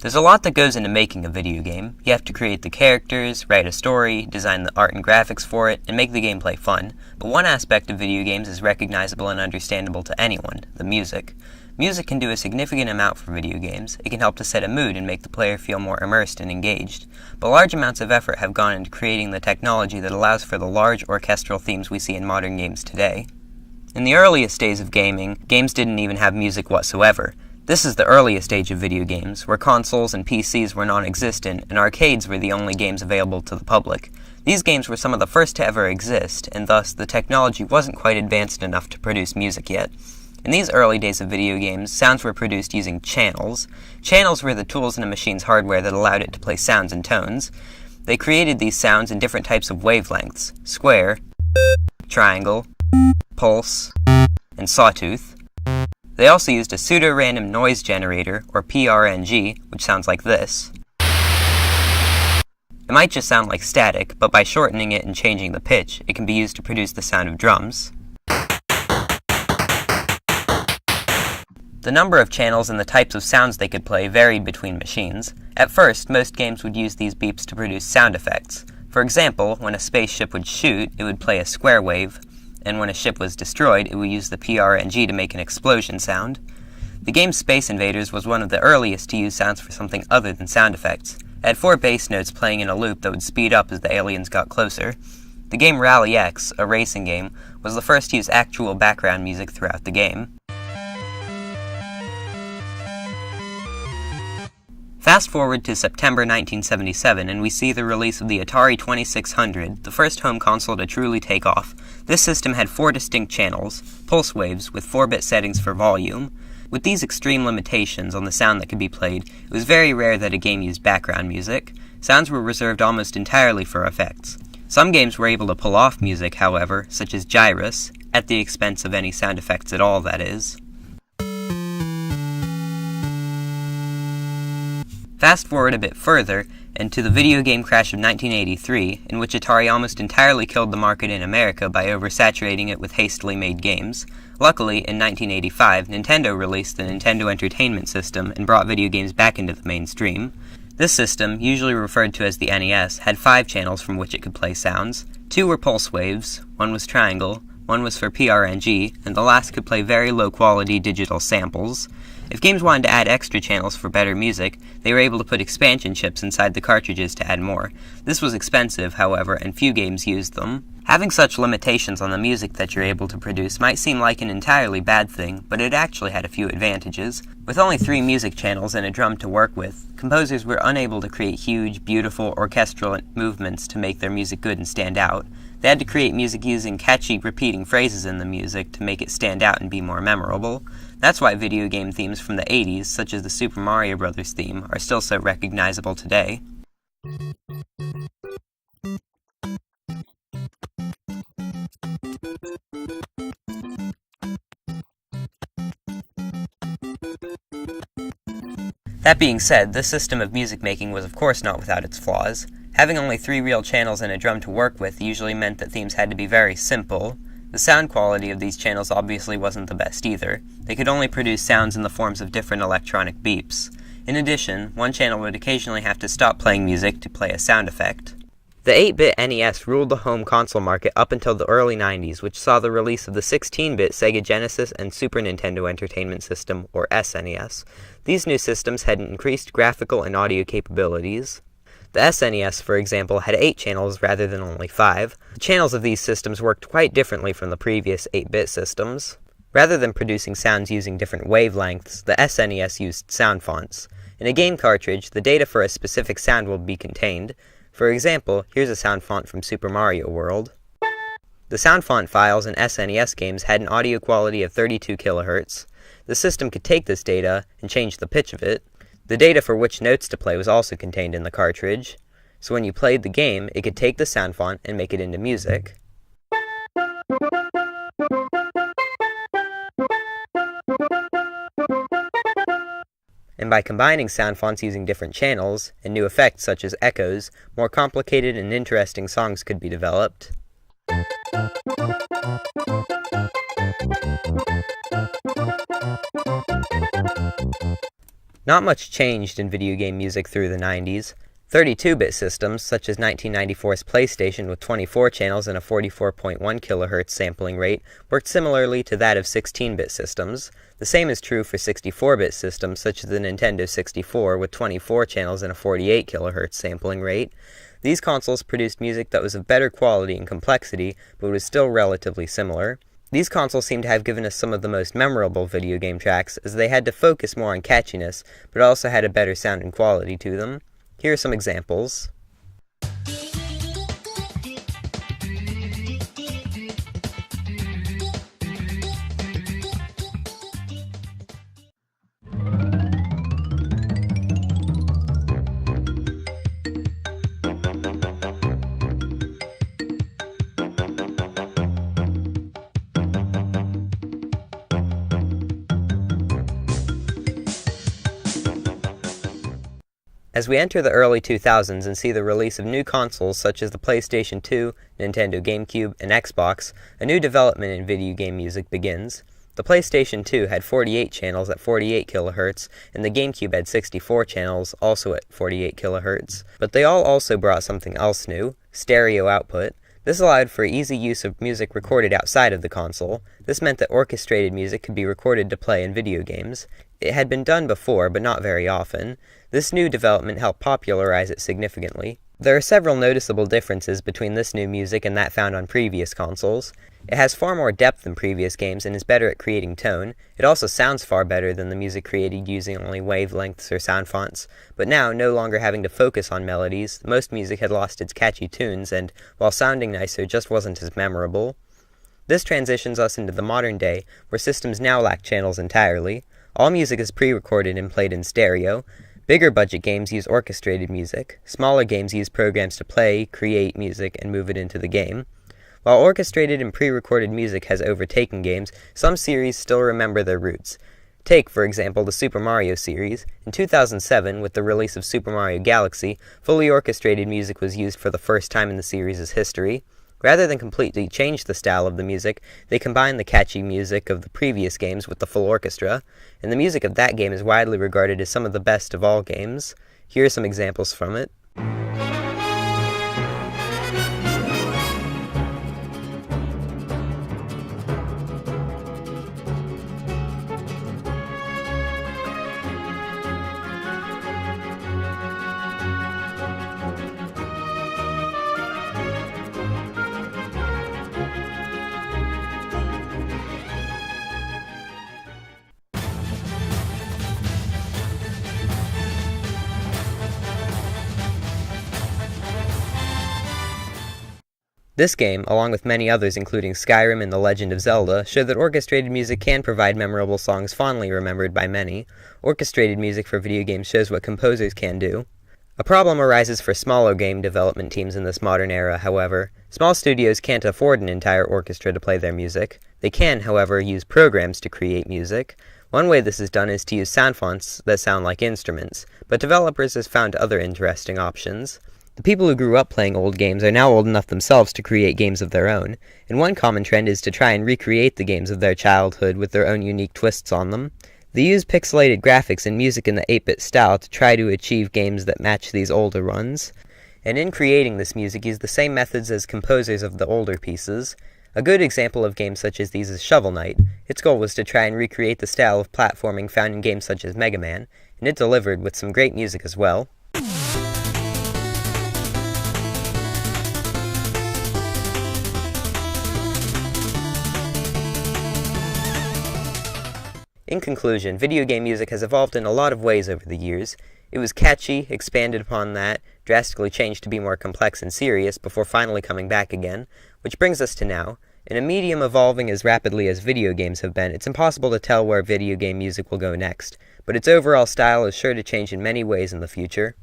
There's a lot that goes into making a video game. You have to create the characters, write a story, design the art and graphics for it, and make the gameplay fun. But one aspect of video games is recognizable and understandable to anyone: the music. Music can do a significant amount for video games. It can help to set a mood and make the player feel more immersed and engaged. But large amounts of effort have gone into creating the technology that allows for the large orchestral themes we see in modern games today. In the earliest days of gaming, games didn't even have music whatsoever. This is the earliest age of video games, where consoles and PCs were non-existent, and arcades were the only games available to the public. These games were some of the first to ever exist, and thus the technology wasn't quite advanced enough to produce music yet. In these early days of video games, sounds were produced using channels. Channels were the tools in a machine's hardware that allowed it to play sounds and tones. They created these sounds in different types of wavelengths: square, triangle, pulse, and sawtooth. They also used a pseudo-random noise generator, or PRNG, which sounds like this. It might just sound like static, but by shortening it and changing the pitch, it can be used to produce the sound of drums. The number of channels and the types of sounds they could play varied between machines. At first, most games would use these beeps to produce sound effects. For example, when a spaceship would shoot, it would play a square wave, and when a ship was destroyed, it would use the PRNG to make an explosion sound. The game Space Invaders was one of the earliest to use sounds for something other than sound effects. It had 4 bass notes playing in a loop that would speed up as the aliens got closer. The game Rally X, a racing game, was the first to use actual background music throughout the game. Fast forward to September 1977, and we see the release of the Atari 2600, the first home console to truly take off. This system had 4 distinct channels, pulse waves, with 4-bit settings for volume. With these extreme limitations on the sound that could be played, it was very rare that a game used background music. Sounds were reserved almost entirely for effects. Some games were able to pull off music, however, such as Gyrus, at the expense of any sound effects at all, that is. Fast forward a bit further, and to the video game crash of 1983, in which Atari almost entirely killed the market in America by oversaturating it with hastily made games. Luckily, in 1985, Nintendo released the Nintendo Entertainment System and brought video games back into the mainstream. This system, usually referred to as the NES, had 5 channels from which it could play sounds. 2 were pulse waves, 1 was triangle, 1 was for PRNG, and the last could play very low-quality digital samples. If games wanted to add extra channels for better music, they were able to put expansion chips inside the cartridges to add more. This was expensive, however, and few games used them. Having such limitations on the music that you're able to produce might seem like an entirely bad thing, but it actually had a few advantages. With only 3 music channels and a drum to work with, composers were unable to create huge, beautiful orchestral movements to make their music good and stand out. They had to create music using catchy, repeating phrases in the music to make it stand out and be more memorable. That's why video game themes from the 80s, such as the Super Mario Bros. Theme, are still so recognizable today. That being said, this system of music making was of course not without its flaws. Having only 3 real channels and a drum to work with usually meant that themes had to be very simple. The sound quality of these channels obviously wasn't the best either. They could only produce sounds in the forms of different electronic beeps. In addition, one channel would occasionally have to stop playing music to play a sound effect. The 8-bit NES ruled the home console market up until the early 90s, which saw the release of the 16-bit Sega Genesis and Super Nintendo Entertainment System, or SNES. These new systems had increased graphical and audio capabilities. The SNES, for example, had 8 channels rather than only 5. The channels of these systems worked quite differently from the previous 8-bit systems. Rather than producing sounds using different wavelengths, the SNES used sound fonts. In a game cartridge, the data for a specific sound will be contained. For example, here's a sound font from Super Mario World. The sound font files in SNES games had an audio quality of 32 kHz. The system could take this data and change the pitch of it. The data for which notes to play was also contained in the cartridge, so when you played the game, it could take the sound font and make it into music. And by combining sound fonts using different channels, and new effects such as echoes, more complicated and interesting songs could be developed. Not much changed in video game music through the 90s. 32-bit systems, such as 1994's PlayStation with 24 channels and a 44.1 kHz sampling rate, worked similarly to that of 16-bit systems. The same is true for 64-bit systems, such as the Nintendo 64 with 24 channels and a 48 kHz sampling rate. These consoles produced music that was of better quality and complexity, but was still relatively similar. These consoles seem to have given us some of the most memorable video game tracks, as they had to focus more on catchiness, but also had a better sound and quality to them. Here are some examples. As we enter the early 2000s and see the release of new consoles such as the PlayStation 2, Nintendo GameCube, and Xbox, a new development in video game music begins. The PlayStation 2 had 48 channels at 48 kHz, and the GameCube had 64 channels, also at 48 kHz. But they all also brought something else new: stereo output. This allowed for easy use of music recorded outside of the console. This meant that orchestrated music could be recorded to play in video games. It had been done before, but not very often. This new development helped popularize it significantly. There are several noticeable differences between this new music and that found on previous consoles. It has far more depth than previous games and is better at creating tone. It also sounds far better than the music created using only wavelengths or sound fonts. But now, no longer having to focus on melodies, most music had lost its catchy tunes and, while sounding nicer, just wasn't as memorable. This transitions us into the modern day, where systems now lack channels entirely. All music is pre-recorded and played in stereo. Bigger budget games use orchestrated music. Smaller games use programs to play, create music, and move it into the game. While orchestrated and pre-recorded music has overtaken games, some series still remember their roots. Take, for example, the Super Mario series. In 2007, with the release of Super Mario Galaxy, fully orchestrated music was used for the first time in the series' history. Rather than completely change the style of the music, they combined the catchy music of the previous games with the full orchestra, and the music of that game is widely regarded as some of the best of all games. Here are some examples from it. This game, along with many others including Skyrim and The Legend of Zelda, showed that orchestrated music can provide memorable songs fondly remembered by many. Orchestrated music for video games shows what composers can do. A problem arises for smaller game development teams in this modern era, however. Small studios can't afford an entire orchestra to play their music. They can, however, use programs to create music. One way this is done is to use sound fonts that sound like instruments, but developers have found other interesting options. The people who grew up playing old games are now old enough themselves to create games of their own, and one common trend is to try and recreate the games of their childhood with their own unique twists on them. They use pixelated graphics and music in the 8-bit style to try to achieve games that match these older ones, and in creating this music use the same methods as composers of the older pieces. A good example of games such as these is Shovel Knight. Its goal was to try and recreate the style of platforming found in games such as Mega Man, and it delivered with some great music as well. In conclusion, video game music has evolved in a lot of ways over the years. It was catchy, expanded upon that, drastically changed to be more complex and serious before finally coming back again, which brings us to now. In a medium evolving as rapidly as video games have been, it's impossible to tell where video game music will go next, but its overall style is sure to change in many ways in the future.